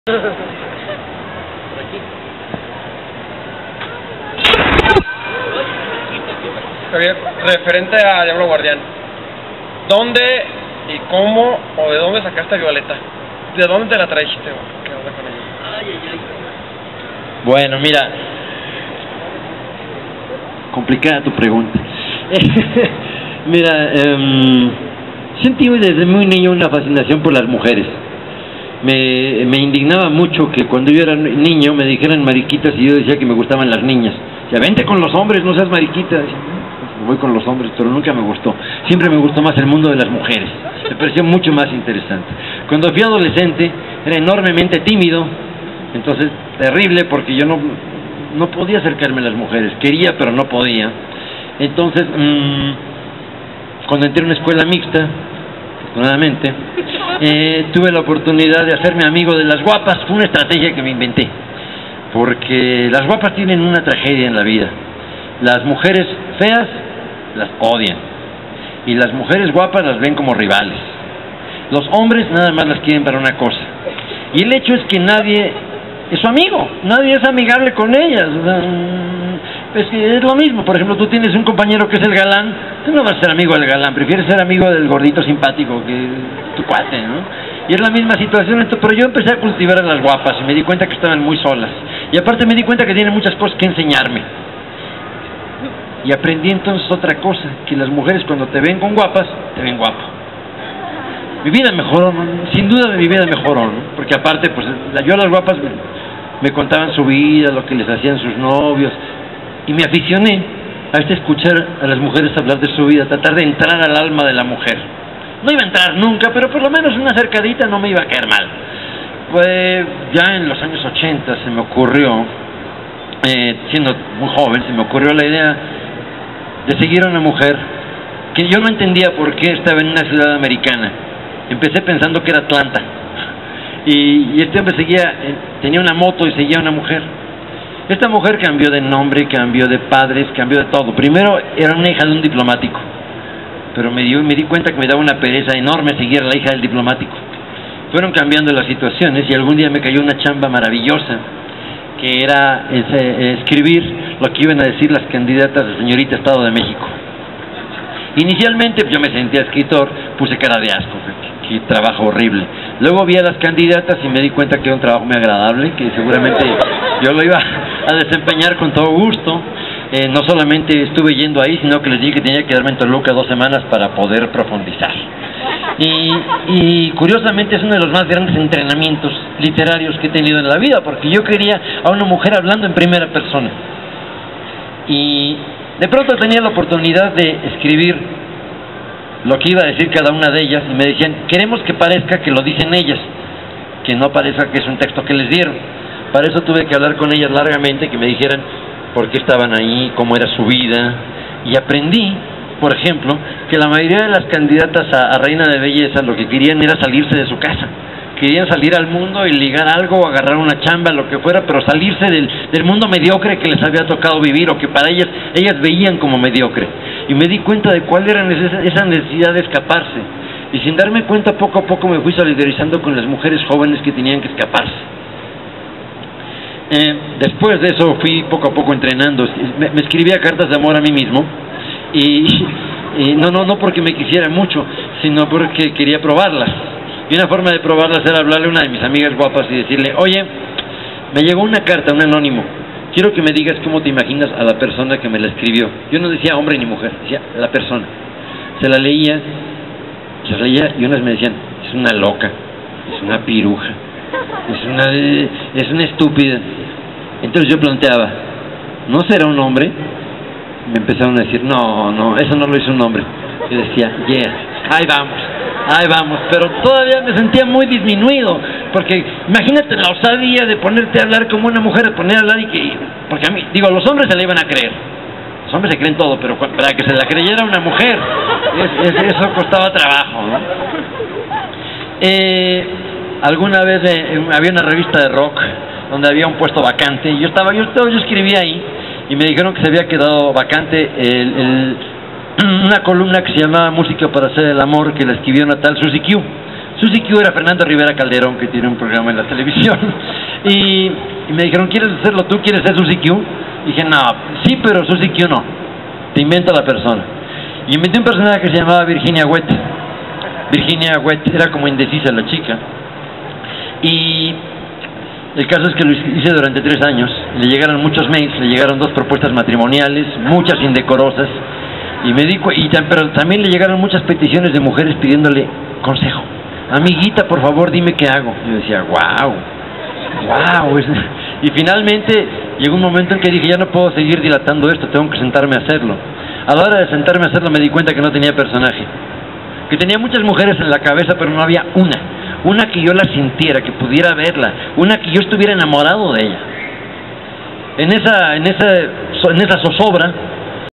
Por aquí. Javier, referente a Diablo Guardián, ¿dónde y cómo o de dónde sacaste a Violeta? ¿De dónde te la trajiste? ¿Qué onda con ella? Ay, ay, ay. Bueno, mira, complicada tu pregunta. Mira, sentí desde muy niño una fascinación por las mujeres. Me indignaba mucho que cuando yo era niño me dijeran mariquitas y yo decía que me gustaban las niñas. O sea, vente con los hombres, no seas mariquita. Pues voy con los hombres, pero nunca me gustó. Siempre me gustó más el mundo de las mujeres. Me pareció mucho más interesante. Cuando fui adolescente era enormemente tímido. Entonces, terrible, porque yo no podía acercarme a las mujeres. Quería, pero no podía. Entonces, cuando entré a una escuela mixta, afortunadamente, tuve la oportunidad de hacerme amigo de las guapas. Fue una estrategia que me inventé, porque las guapas tienen una tragedia en la vida. Las mujeres feas las odian, y las mujeres guapas las ven como rivales. Los hombres nada más las quieren para una cosa, y el hecho es que nadie es su amigo, nadie es amigable con ellas. O sea, es lo mismo. Por ejemplo, tú tienes un compañero que es el galán, tú no vas a ser amigo del galán, prefieres ser amigo del gordito simpático, que tu cuate, ¿no? Y es la misma situación. Pero yo empecé a cultivar a las guapas y me di cuenta que estaban muy solas, y aparte me di cuenta que tienen muchas cosas que enseñarme, y aprendí entonces otra cosa, que las mujeres cuando te ven con guapas, te ven guapo. Mi vida mejoró, ¿no? Sin duda mi vida mejoró, ¿no? Porque aparte, pues yo a las guapas me contaban su vida, lo que les hacían sus novios, y me aficioné a escuchar a las mujeres hablar de su vida, tratar de entrar al alma de la mujer. No iba a entrar nunca, pero por lo menos una acercadita no me iba a caer mal. Pues ya en los años 80 se me ocurrió, siendo muy joven, se me ocurrió la idea de seguir a una mujer que yo no entendía por qué estaba en una ciudad americana. Empecé pensando que era Atlanta, y este hombre tenía una moto y seguía a una mujer. Esta mujer cambió de nombre, cambió de padres, cambió de todo. Primero era una hija de un diplomático, pero me di cuenta que me daba una pereza enorme seguir a la hija del diplomático. Fueron cambiando las situaciones y algún día me cayó una chamba maravillosa, que era escribir lo que iban a decir las candidatas de señorita Estado de México. Inicialmente yo me sentía escritor, puse cara de asco, qué trabajo horrible. Luego vi a las candidatas y me di cuenta que era un trabajo muy agradable, que seguramente yo lo iba a desempeñar con todo gusto. No solamente estuve yendo ahí, sino que les dije que tenía que quedarme en Toluca 2 semanas para poder profundizar. Y curiosamente es uno de los más grandes entrenamientos literarios que he tenido en la vida, porque yo quería a una mujer hablando en primera persona. Y de pronto tenía la oportunidad de escribir lo que iba a decir cada una de ellas, y me decían, queremos que parezca que lo dicen ellas, que no parezca que es un texto que les dieron. Para eso tuve que hablar con ellas largamente, que me dijeran por qué estaban ahí, cómo era su vida, y aprendí, por ejemplo, que la mayoría de las candidatas a reina de belleza lo que querían era salirse de su casa. Querían salir al mundo y ligar algo, agarrar una chamba, lo que fuera, pero salirse del mundo mediocre que les había tocado vivir, o que para ellas veían como mediocre. Y me di cuenta de cuál era esa necesidad de escaparse. Y sin darme cuenta, poco a poco me fui solidarizando con las mujeres jóvenes que tenían que escaparse. Después de eso fui poco a poco entrenando. Me escribía cartas de amor a mí mismo, y no porque me quisiera mucho, sino porque quería probarlas. Y una forma de probarlas era hablarle a una de mis amigas guapas y decirle, oye, me llegó una carta, un anónimo, quiero que me digas cómo te imaginas a la persona que me la escribió. Yo no decía hombre ni mujer, decía la persona. Se la leía, y unas me decían, es una loca, es una piruja, es una estúpida. Entonces yo planteaba, ¿no será un hombre? Me empezaron a decir, no, eso no lo hizo un hombre. Yo decía, yes, ahí vamos, pero todavía me sentía muy disminuido, porque imagínate la osadía de ponerte a hablar como una mujer, de poner a hablar porque a mí, digo, los hombres se la iban a creer, los hombres se creen todo, pero para que se la creyera una mujer, eso costaba trabajo, ¿no? Alguna vez había una revista de rock donde había un puesto vacante, y yo escribía ahí, y me dijeron que se había quedado vacante una columna que se llamaba Música para hacer el amor, que la escribió una tal Suzy Q. Suzy Q era Fernando Rivera Calderón, que tiene un programa en la televisión. Y me dijeron, ¿quieres hacerlo tú? ¿Quieres ser Suzy Q? Y dije, no, sí, pero Suzy Q no. Te inventa la persona. Y inventé un personaje que se llamaba Virginia Wet. Virginia Wet era como indecisa la chica. Y el caso es que lo hice durante 3 años. Le llegaron muchos mails, le llegaron 2 propuestas matrimoniales, muchas indecorosas. Pero también le llegaron muchas peticiones de mujeres pidiéndole consejo. Amiguita, por favor, dime qué hago. Yo decía, wow. Y finalmente llegó un momento en que dije, ya no puedo seguir dilatando esto, tengo que sentarme a hacerlo. A la hora de sentarme a hacerlo me di cuenta que no tenía personaje, que tenía muchas mujeres en la cabeza, pero no había una que yo la sintiera, que pudiera verla, una que yo estuviera enamorado de ella. En esa zozobra